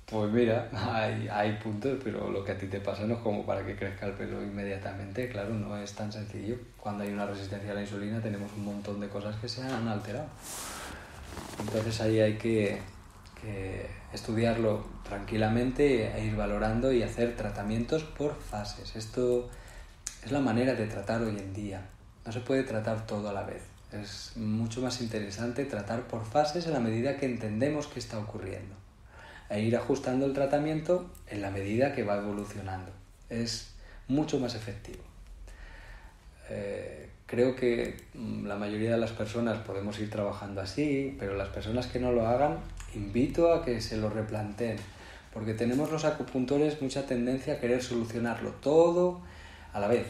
Pues mira, hay puntos, pero lo que a ti te pasa no es como para que crezca el pelo inmediatamente, claro, no es tan sencillo. Cuando hay una resistencia a la insulina tenemos un montón de cosas que se han alterado. Entonces ahí hay que estudiarlo tranquilamente e ir valorando y hacer tratamientos por fases. Esto es la manera de tratar hoy en día. No se puede tratar todo a la vez. Es mucho más interesante tratar por fases en la medida que entendemos qué está ocurriendo e ir ajustando el tratamiento en la medida que va evolucionando. Es mucho más efectivo. Creo que la mayoría de las personas podemos ir trabajando así, pero las personas que no lo hagan, invito a que se lo replanteen, porque tenemos los acupuntores mucha tendencia a querer solucionarlo todo a la vez.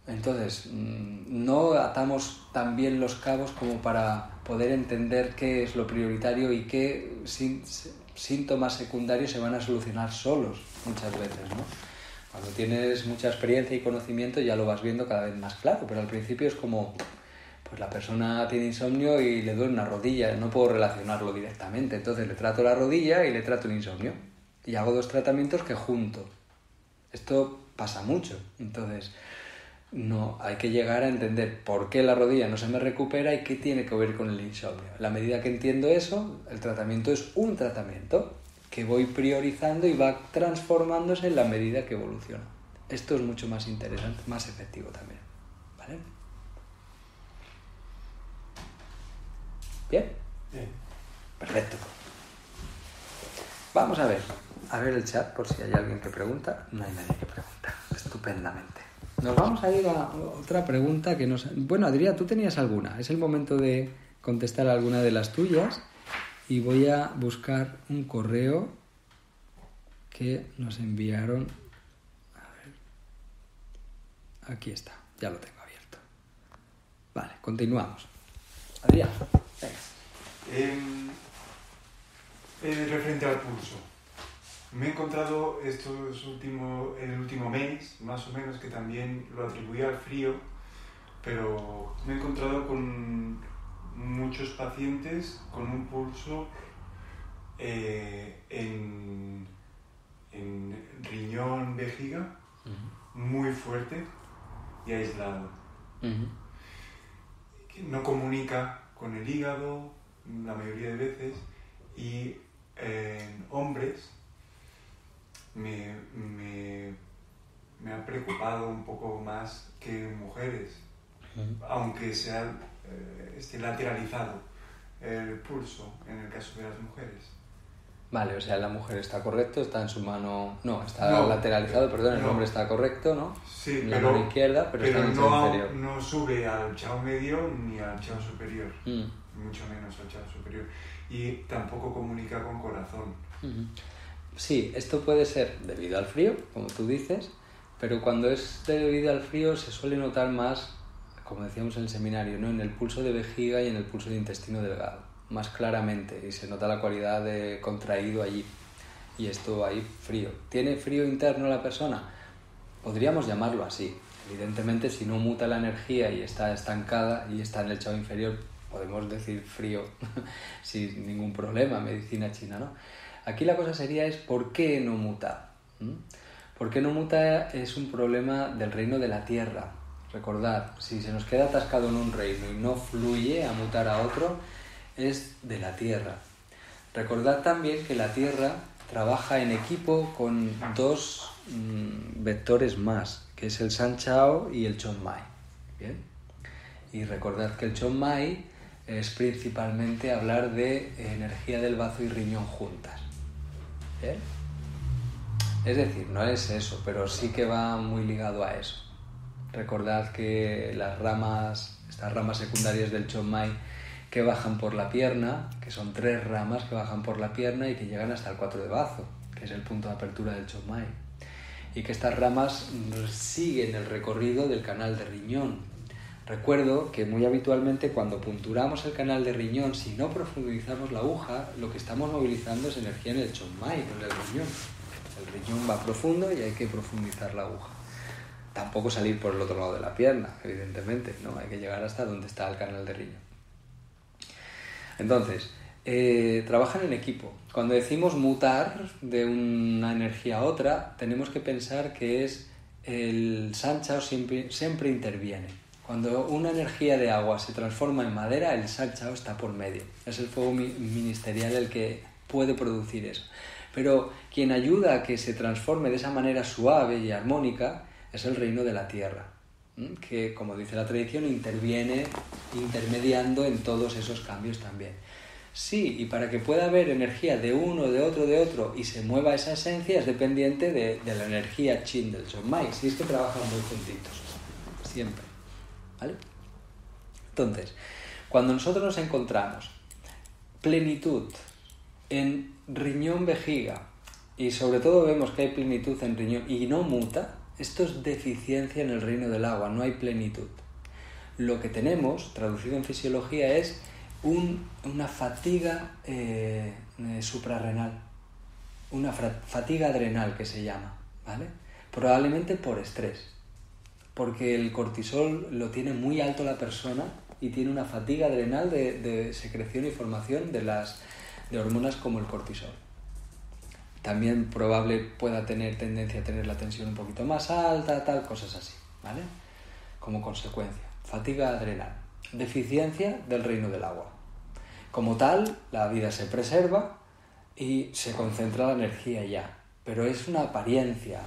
Entonces, no atamos tan bien los cabos como para poder entender qué es lo prioritario y qué síntomas secundarios se van a solucionar solos muchas veces, ¿no? Cuando tienes mucha experiencia y conocimiento ya lo vas viendo cada vez más claro, pero al principio es como, pues la persona tiene insomnio y le duele una rodilla, no puedo relacionarlo directamente, entonces le trato la rodilla y le trato el insomnio y hago dos tratamientos que junto. Esto pasa mucho, entonces no, hay que llegar a entender por qué la rodilla no se me recupera y qué tiene que ver con el insomnio. A la medida que entiendo eso, el tratamiento es un tratamiento que voy priorizando y va transformándose en la medida que evoluciona. Esto es mucho más interesante, más efectivo también. ¿Vale? ¿Bien? Bien. Perfecto. Vamos a ver el chat por si hay alguien que pregunta. No hay nadie que pregunta. Estupendamente. Nos vamos a ir a otra pregunta que nos... Bueno, Adrià, tú tenías alguna. Es el momento de contestar alguna de las tuyas y voy a buscar un correo que nos enviaron. A ver. Aquí está, ya lo tengo abierto. Vale, continuamos. Adrià, venga. Referente al pulso. Me he encontrado en el último mes, más o menos, que también lo atribuía al frío, pero me he encontrado con muchos pacientes con un pulso en riñón, vejiga, muy fuerte y aislado. Que no comunica con el hígado la mayoría de veces, y en hombres me ha preocupado un poco más que en mujeres, aunque esté lateralizado el pulso en el caso de las mujeres. Vale, o sea, la mujer está correcto, está en su mano... No, está lateralizado, perdón, el hombre está correcto, ¿no? Sí, en la mano izquierda, pero está en el chao inferior. No sube al chao medio ni al chao superior, mucho menos al chao superior. Y tampoco comunica con corazón. Sí, esto puede ser debido al frío, como tú dices, pero cuando es debido al frío se suele notar más, como decíamos en el seminario, ¿no? En el pulso de vejiga y en el pulso de intestino delgado, más claramente, y se nota la cualidad de contraído allí. Y esto hay frío. ¿Tiene frío interno la persona? Podríamos llamarlo así. Evidentemente, si no muta la energía y está estancada y está en el chao inferior, podemos decir frío sin ningún problema, medicina china, ¿no? Aquí la cosa sería es ¿por qué no muta? ¿Por qué no muta? Es un problema del reino de la tierra. Recordad, si se nos queda atascado en un reino y no fluye a mutar a otro, es de la tierra. Recordad también que la tierra trabaja en equipo con dos vectores más, que es el San Chao y el Chon Mai. ¿Bien? Y recordad que el Chon Mai es principalmente hablar de energía del bazo y riñón juntas. ¿Bien? Es decir, no es eso, pero sí que va muy ligado a eso. Recordad que estas ramas secundarias del Chon Mai que bajan por la pierna, que son 3 ramas que bajan por la pierna y que llegan hasta el 4 de bazo, que es el punto de apertura del Chon Mai. Y que estas ramas siguen el recorrido del canal de riñón. Recuerdo que muy habitualmente cuando punturamos el canal de riñón, si no profundizamos la aguja, lo que estamos movilizando es energía en el Chon Mai, en el riñón. El riñón va profundo y hay que profundizar la aguja. Tampoco salir por el otro lado de la pierna, evidentemente, ¿no? Hay que llegar hasta donde está el canal de riñón. Entonces, trabajan en equipo. Cuando decimos mutar de una energía a otra, tenemos que pensar que es el Sanchao siempre interviene. Cuando una energía de agua se transforma en madera, el Sanchao está por medio. Es el fuego ministerial el que puede producir eso. Pero quien ayuda a que se transforme de esa manera suave y armónica es el reino de la tierra, que, como dice la tradición, interviene intermediando en todos esos cambios también. Sí, y para que pueda haber energía de uno, de otro, y se mueva esa esencia, es dependiente de la energía Chin del Sonmai. Si es que trabajan muy juntitos, siempre. ¿Vale? Entonces, cuando nosotros nos encontramos plenitud en riñón vejiga, y sobre todo vemos que hay plenitud en riñón y no muta, esto es deficiencia en el reino del agua, no hay plenitud. Lo que tenemos, traducido en fisiología, es una fatiga suprarrenal, una fatiga adrenal que se llama, ¿vale? Probablemente por estrés, porque el cortisol lo tiene muy alto la persona y tiene una fatiga adrenal de secreción y formación de hormonas como el cortisol. También probable pueda tener tendencia a tener la tensión un poquito más alta, tal, cosas así, ¿vale? Como consecuencia, fatiga adrenal, deficiencia del reino del agua. Como tal, la vida se preserva y se concentra la energía ya, pero es una apariencia.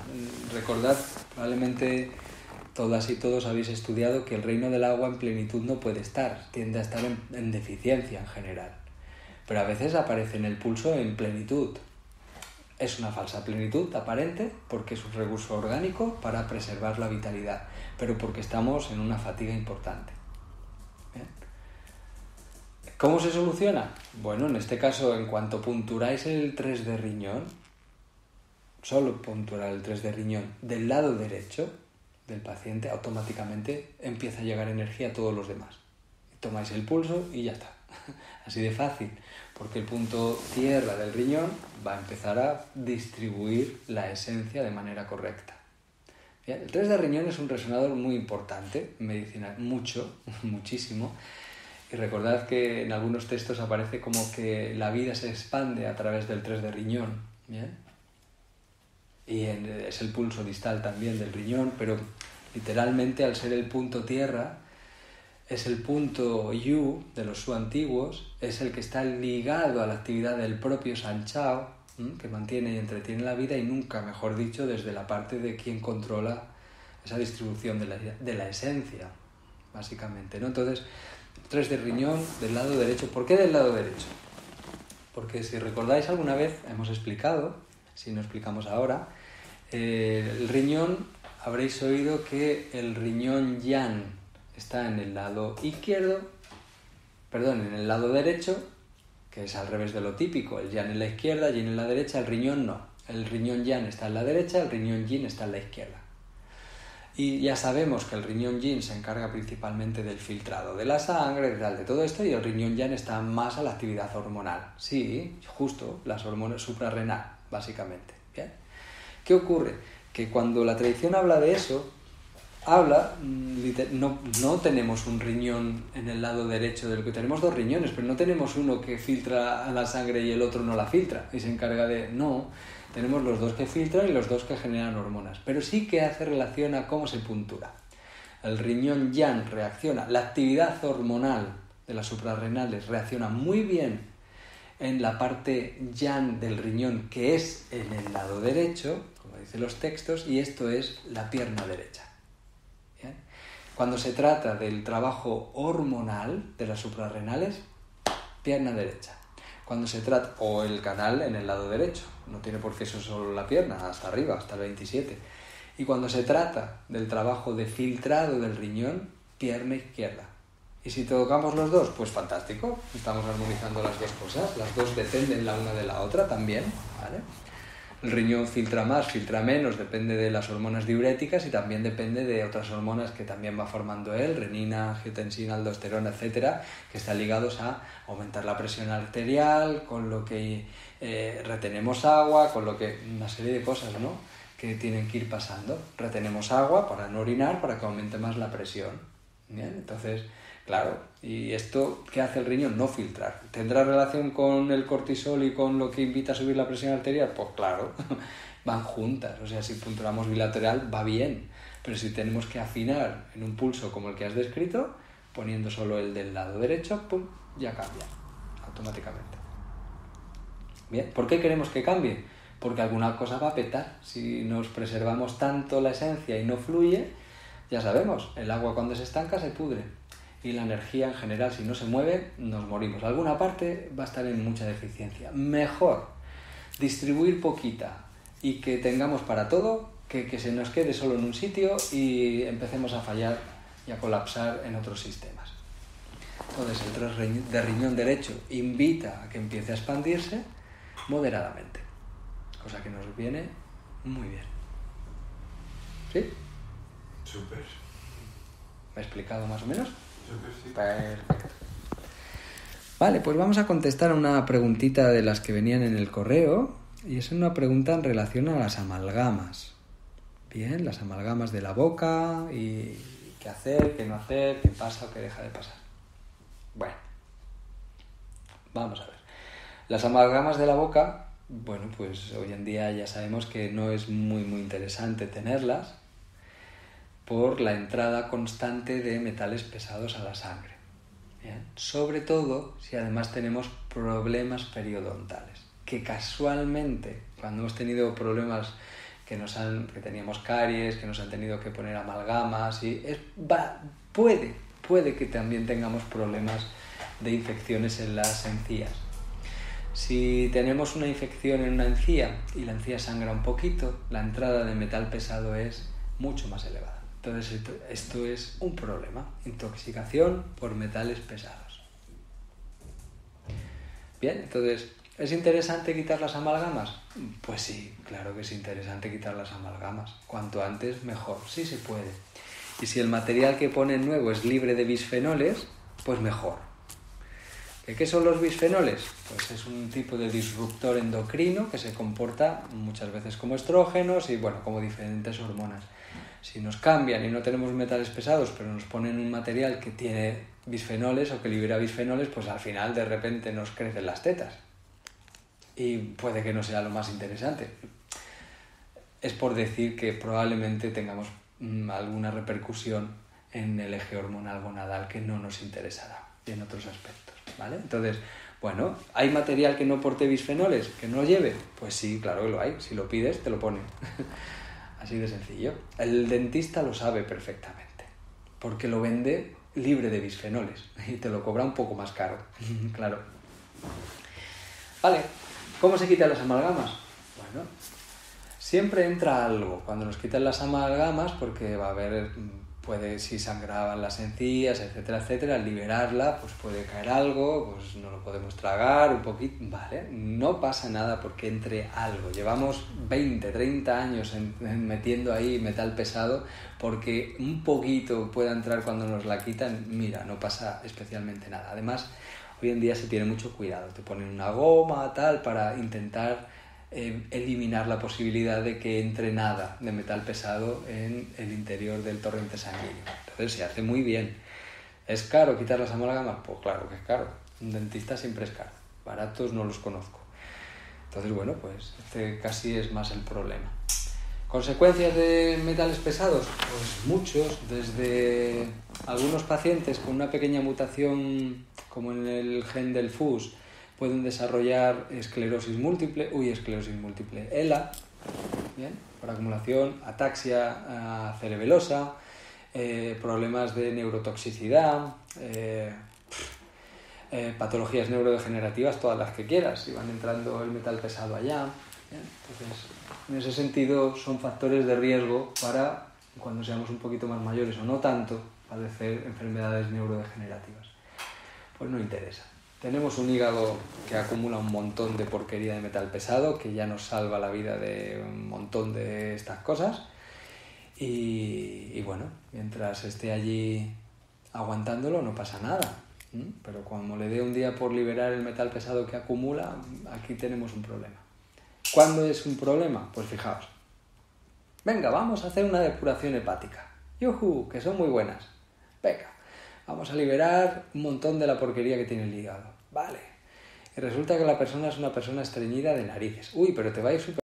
Recordad, probablemente todas y todos habéis estudiado que el reino del agua en plenitud no puede estar, tiende a estar en deficiencia en general, pero a veces aparece en el pulso en plenitud. Es una falsa plenitud aparente porque es un recurso orgánico para preservar la vitalidad, pero porque estamos en una fatiga importante. ¿Bien? ¿Cómo se soluciona? Bueno, en este caso, en cuanto punturáis el 3 de riñón, solo punturar el 3 de riñón del lado derecho del paciente, automáticamente empieza a llegar energía a todos los demás. Tomáis el pulso y ya está. Así de fácil, porque el punto tierra del riñón va a empezar a distribuir la esencia de manera correcta. Bien, el 3 de riñón es un resonador muy importante en medicina, muchísimo. Y recordad que en algunos textos aparece como que la vida se expande a través del 3 de riñón. ¿Bien? Y es el pulso distal también del riñón, pero literalmente al ser el punto tierra, es el punto Yu de los Su antiguos, es el que está ligado a la actividad del propio Sanchao, que mantiene y entretiene la vida, y nunca, mejor dicho, desde la parte de quien controla esa distribución de la esencia, básicamente, ¿no? Entonces, 3 de riñón del lado derecho. ¿Por qué del lado derecho? Porque si recordáis alguna vez, hemos explicado, si no explicamos ahora, el riñón, habréis oído que el riñón Yan está en el lado en el lado derecho, que es al revés de lo típico, el Yan en la izquierda, Yin en la derecha, el riñón no. El riñón Yan está en la derecha, el riñón Yin está en la izquierda. Y ya sabemos que el riñón Yin se encarga principalmente del filtrado de la sangre, de todo esto, y el riñón Yang está más a la actividad hormonal. Sí, justo, las hormonas suprarrenal, básicamente. ¿Bien? ¿Qué ocurre? Que cuando la tradición habla de eso, no tenemos un riñón en el lado derecho del que tenemos dos riñones, pero no tenemos uno que filtra la sangre y el otro no la filtra y se encarga de... No, tenemos los dos que filtran y los dos que generan hormonas, pero sí que hace relación a cómo se puntura. El riñón Yang reacciona, la actividad hormonal de las suprarrenales reacciona muy bien en la parte Yang del riñón, que es en el lado derecho, como dicen los textos, y esto es la pierna derecha. ¿Bien? Cuando se trata del trabajo hormonal de las suprarrenales, pierna derecha. Cuando se trata, o el canal en el lado derecho, no tiene por qué ser solo la pierna, hasta arriba, hasta el 27. Y cuando se trata del trabajo de filtrado del riñón, pierna izquierda. Y si tocamos los dos, pues fantástico, estamos armonizando las dos cosas, las dos dependen la una de la otra también, ¿vale? El riñón filtra más, filtra menos, depende de las hormonas diuréticas y también depende de otras hormonas que también va formando él, renina, angiotensina, aldosterona, etcétera, que están ligados a aumentar la presión arterial, con lo que retenemos agua, con lo que una serie de cosas, ¿no?, que tienen que ir pasando. Retenemos agua para no orinar, para que aumente más la presión. ¿Bien? Entonces, Claro, ¿y esto qué hace el riñón? No filtrar. ¿Tendrá relación con el cortisol y con lo que invita a subir la presión arterial? Pues claro, van juntas. O sea, si punturamos bilateral va bien, pero si tenemos que afinar en un pulso como el que has descrito, poniendo solo el del lado derecho, ¡pum!, ya cambia automáticamente. Bien, ¿por qué queremos que cambie? Porque alguna cosa va a petar. Si nos preservamos tanto la esencia y no fluye, ya sabemos, el agua cuando se estanca se pudre. Y la energía en general, si no se mueve, nos morimos. Alguna parte va a estar en mucha deficiencia. Mejor distribuir poquita y que tengamos para todo, que se nos quede solo en un sitio y empecemos a fallar y a colapsar en otros sistemas. Entonces el tros de riñón derecho invita a que empiece a expandirse moderadamente, cosa que nos viene muy bien. ¿Sí? Súper. ¿Me he explicado más o menos? Súper, sí. Perfecto. Vale, pues vamos a contestar a una preguntita de las que venían en el correo, y es una pregunta en relación a las amalgamas. Bien, las amalgamas de la boca y qué hacer, qué no hacer, qué pasa o qué deja de pasar. Bueno, vamos a ver. Las amalgamas de la boca, bueno, pues hoy en día ya sabemos que no es muy interesante tenerlas por la entrada constante de metales pesados a la sangre. Bien. Sobre todo si además tenemos problemas periodontales, que casualmente cuando hemos tenido problemas que teníamos caries, que nos han tenido que poner amalgamas, puede que también tengamos problemas de infecciones en las encías. Si tenemos una infección en una encía y la encía sangra un poquito, la entrada de metal pesado es mucho más elevada. Entonces esto es un problema, intoxicación por metales pesados. Bien, entonces, ¿es interesante quitar las amalgamas? Pues sí, claro que es interesante quitar las amalgamas. Cuanto antes, mejor. Sí se puede. Y si el material que ponen nuevo es libre de bisfenoles, pues mejor. ¿Qué son los bisfenoles? Pues es un tipo de disruptor endocrino que se comporta muchas veces como estrógenos y, bueno, como diferentes hormonas. Si nos cambian y no tenemos metales pesados, pero nos ponen un material que tiene bisfenoles o que libera bisfenoles, pues al final de repente nos crecen las tetas. Y puede que no sea lo más interesante. Es por decir que probablemente tengamos alguna repercusión en el eje hormonal gonadal que no nos interesará y en otros aspectos, ¿vale? Entonces, bueno, ¿hay material que no porte bisfenoles, que no lleve? Pues sí, claro que lo hay. Si lo pides, te lo ponen. Así de sencillo. El dentista lo sabe perfectamente, porque lo vende libre de bisfenoles y te lo cobra un poco más caro, claro. Vale, ¿cómo se quitan las amalgamas? Bueno, siempre entra algo cuando nos quitan las amalgamas, porque va a haber, si sangraban las encías, etcétera, etcétera, al liberarla, pues puede caer algo, pues no lo podemos tragar un poquito, vale, no pasa nada porque entre algo. Llevamos 20, 30 años metiendo ahí metal pesado, porque un poquito pueda entrar cuando nos la quitan, mira, no pasa especialmente nada. Además, hoy en día se tiene mucho cuidado, te ponen una goma, tal, para intentar eliminar la posibilidad de que entre nada de metal pesado en el interior del torrente sanguíneo. Entonces se hace muy bien. ¿Es caro quitar las amalgamas? Pues claro que es caro. Un dentista siempre es caro. Baratos no los conozco. Entonces, bueno, pues este casi es más el problema. ¿Consecuencias de metales pesados? Pues muchos. Desde algunos pacientes con una pequeña mutación, como en el gen del FUS, pueden desarrollar esclerosis múltiple, ELA, ¿bien? Por acumulación, ataxia cerebelosa, problemas de neurotoxicidad, patologías neurodegenerativas, todas las que quieras, si van entrando el metal pesado allá. ¿Bien? Entonces, en ese sentido, son factores de riesgo para, cuando seamos un poquito más mayores o no tanto, padecer enfermedades neurodegenerativas. Pues no interesa. Tenemos un hígado que acumula un montón de porquería de metal pesado, que ya nos salva la vida de un montón de estas cosas. Y bueno, mientras esté allí aguantándolo no pasa nada. Pero cuando le dé un día por liberar el metal pesado que acumula, aquí tenemos un problema. ¿Cuándo es un problema? Pues fijaos. Venga, vamos a hacer una depuración hepática. ¡Yujú! Que son muy buenas. Venga. vamos a liberar un montón de la porquería que tiene el hígado. Vale. Y resulta que la persona es una persona estreñida de narices. Uy, pero te va a ir súper